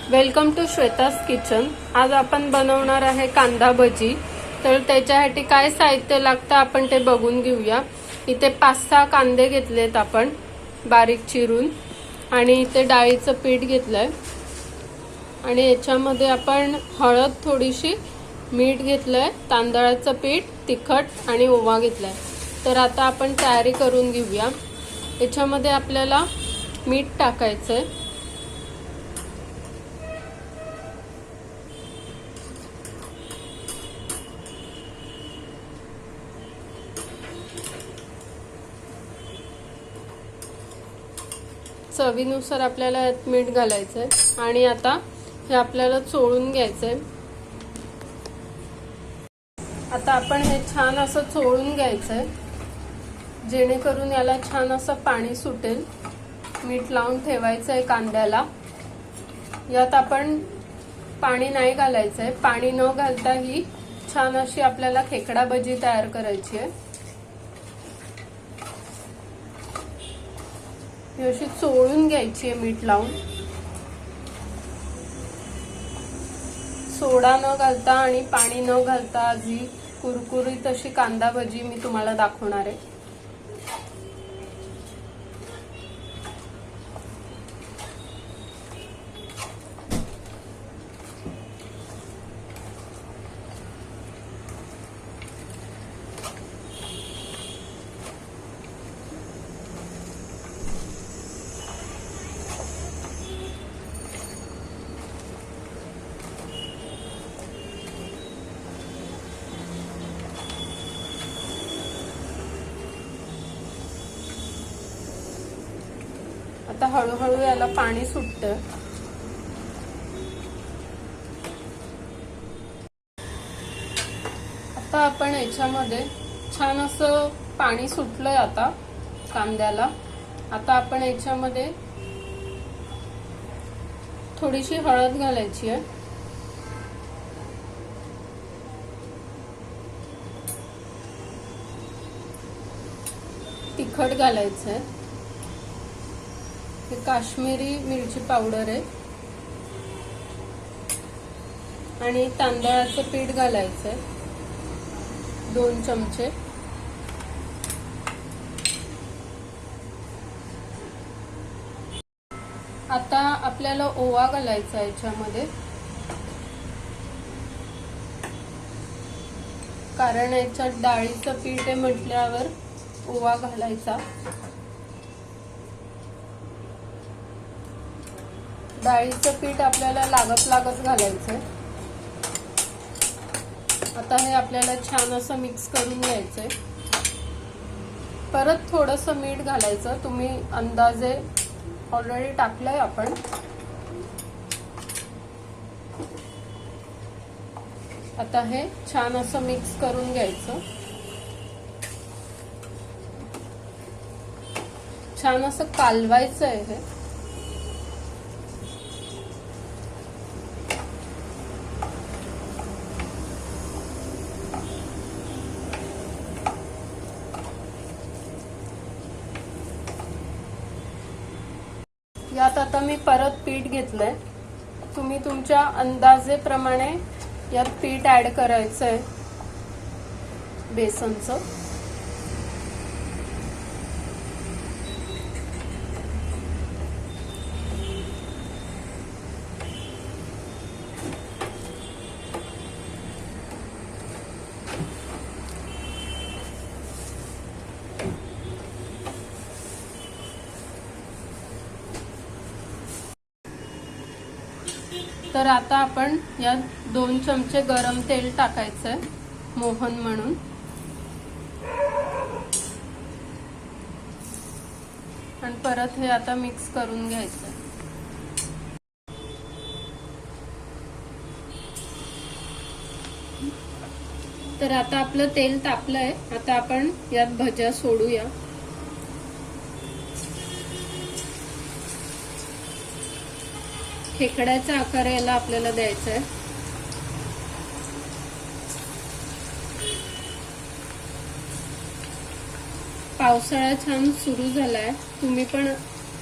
Welcome to Shweta's kitchen. आज आपण बनवणार आहे कांदा भजी। तर त्याच्यासाठी काय साहित्य लागतं आपण ते बघून घेऊया। इथे 5-6 कांदे घेतलेत आपण बारीक चिरून, आणि इथे डाळीचं पीठ घेतलंय, आणि याच्यामध्ये आपण हळद थोडीशी, मीठ घेतलंय, तांदळाचं पीठ, तिखट आणि ओवा घेतलाय। तर आता आपण तयारी करून घेऊया। याच्यामध्ये आपल्याला मीठ टाकायचंय, चवीनुसार आपल्याला यात मीठ घालायचंय, आणि आता हे आपल्याला चोळून घ्यायचंय। आता आपण हे छान असं चोळून घ्यायचंय, जेणेकरून याला छान असं पाणी सुटेल। मीठ लावून ठेवायचंय कांद्याला। यात आपण पाणी नाही घालायचंय। पाणी न घालता ही छान अशी आपल्याला खेकडा भजी तयार करायची आहे। ही अशी चोळून घ्यायची आहे मीठ लावून। सोडा न घालता आणि पाणी न घालता आज ही कुरकुरीत अशी कांदा भजी मी तुम्हाला दाखवणार आहे। आता हळूहळू याला पाणी सुटतं। आता आपण याच्यामध्ये छान असं पाणी सुटलंय आता कांद्याला। आता आपण याच्यामध्ये थोडीशी हळद घालायची आहे, तिखट घालायचंय, हे काश्मीरी मिरची पावडर आहे, आणि तांदळाचं पीठ घालायचंय 2 चमचे। आता आपल्याला ओवा घालायचा याच्यामध्ये, कारण याच्यात डाळीचं पीठ आहे म्हटल्यावर ओवा घालायचा। डाळीचं पीठ आपल्याला लागत घालायचंय। आता हे आपल्याला छान असं मिक्स करून घ्यायचंय। परत थोडंसं मीठ घालायचं, तुम्ही अंदाजे ऑलरेडी टाकलंय आपण। आता हे छान असं मिक्स करून घ्यायचं, छान असं कालवायचं आहे हे। यात आता मी परत पीठ घेतलंय, तुम्ही तुमच्या अंदाजेप्रमाणे यात पीठ ऍड करायचंय बेसनचं। तर आता आपण यात 2 चमचे गरम तेल टाकायचंय, मोहन म्हणून, आणि परत हे आता मिक्स करून घ्यायचंय। तर आता आपलं तेल तापलंय, आता आपण यात भज्या सोडूया। खेकड्याचा आकार याला आपल्याला द्यायचा आहे। पावसाळा छान सुरू झालाय, तुम्ही पण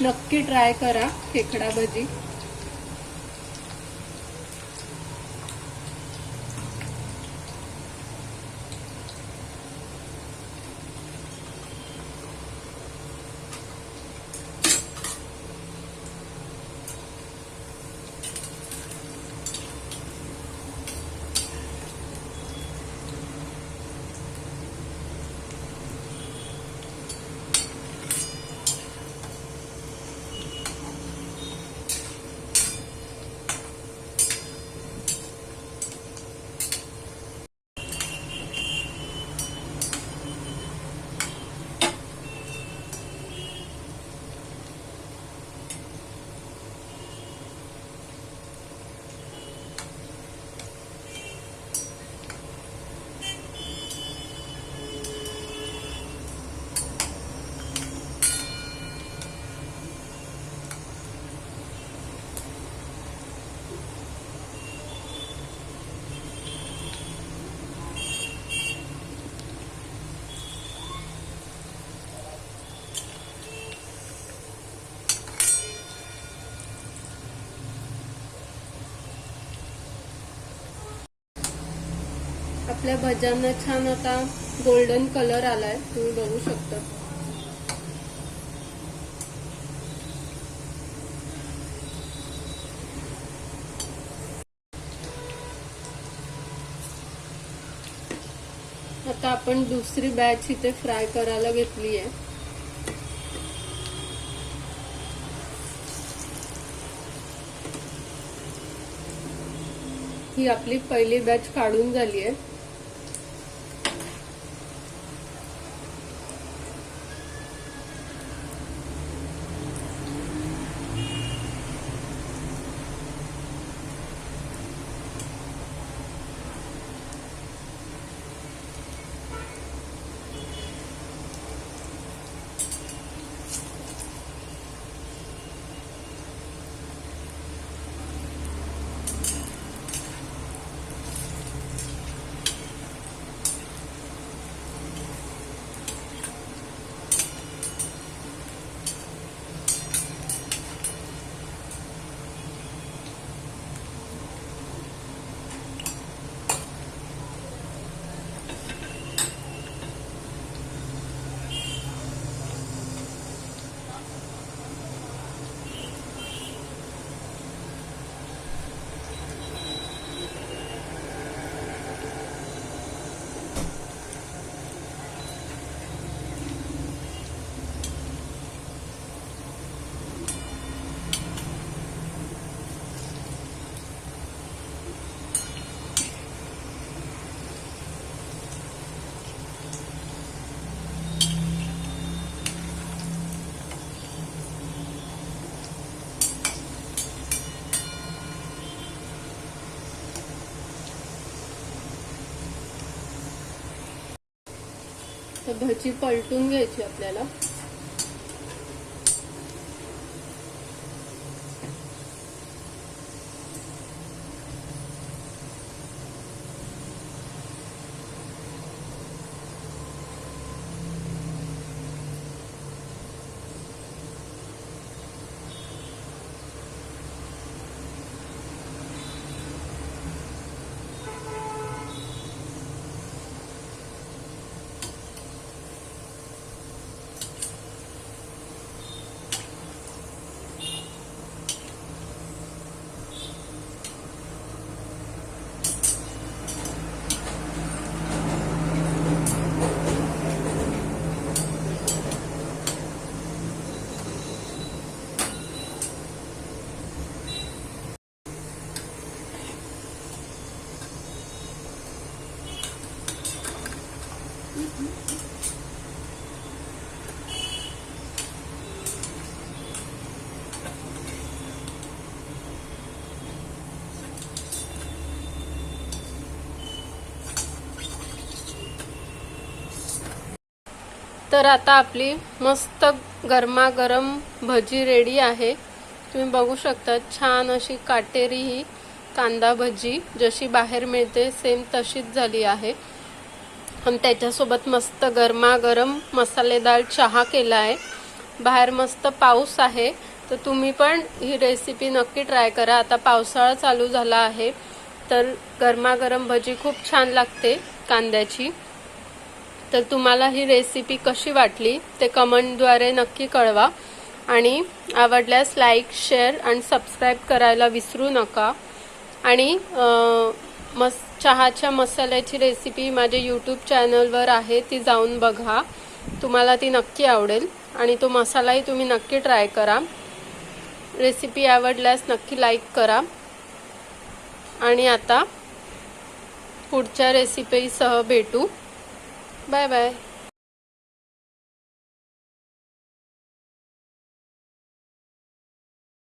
नक्की ट्राय करा खेकडा भजी। आपल्या भज्यांना छान आता गोल्डन कलर आलाय, तुम्ही बघू शकता। आता आपण दुसरी बॅच इथे फ्राय करायला घेतली आहे। ही आपली पहिली बॅच काढून झाली आहे। भजी पलटून घ्यायची आपल्याला। तर आता आपली मस्त गरमागरम भजी रेडी आहे। तुम्ही बघू शकता छान अशी काटेरी ही कांदा भजी जशी बाहेर मिळते सेम तशीच झाली आहे। आणि त्याच्यासोबत मस्त गरमागरम मसालेदार चहा केला आहे। बाहेर मस्त पाऊस आहे, तर तुम्ही पण ही रेसिपी नक्की ट्राय करा। आता पावसाळा चालू झाला आहे, तर गरमागरम भजी खूप छान लागते कांद्याची। तर तुम्हाला ही रेसिपी कशी वाटली ते कमेंटद्वारे नक्की कळवा आणि आवडल्यास लाईक, शेअर आणि सबस्क्राइब करायला विसरू नका। आणि चहाच्या मसाल्याची रेसिपी माझ्या यूट्यूब चॅनलवर आहे, ती जाऊन बघा, तुम्हाला ती नक्की आवडेल आणि तो मसालाही तुम्ही नक्की ट्राय करा। रेसिपी आवडल्यास नक्की लाईक करा आणि आता पुढच्या रेसिपीसह भेटू। Bye bye.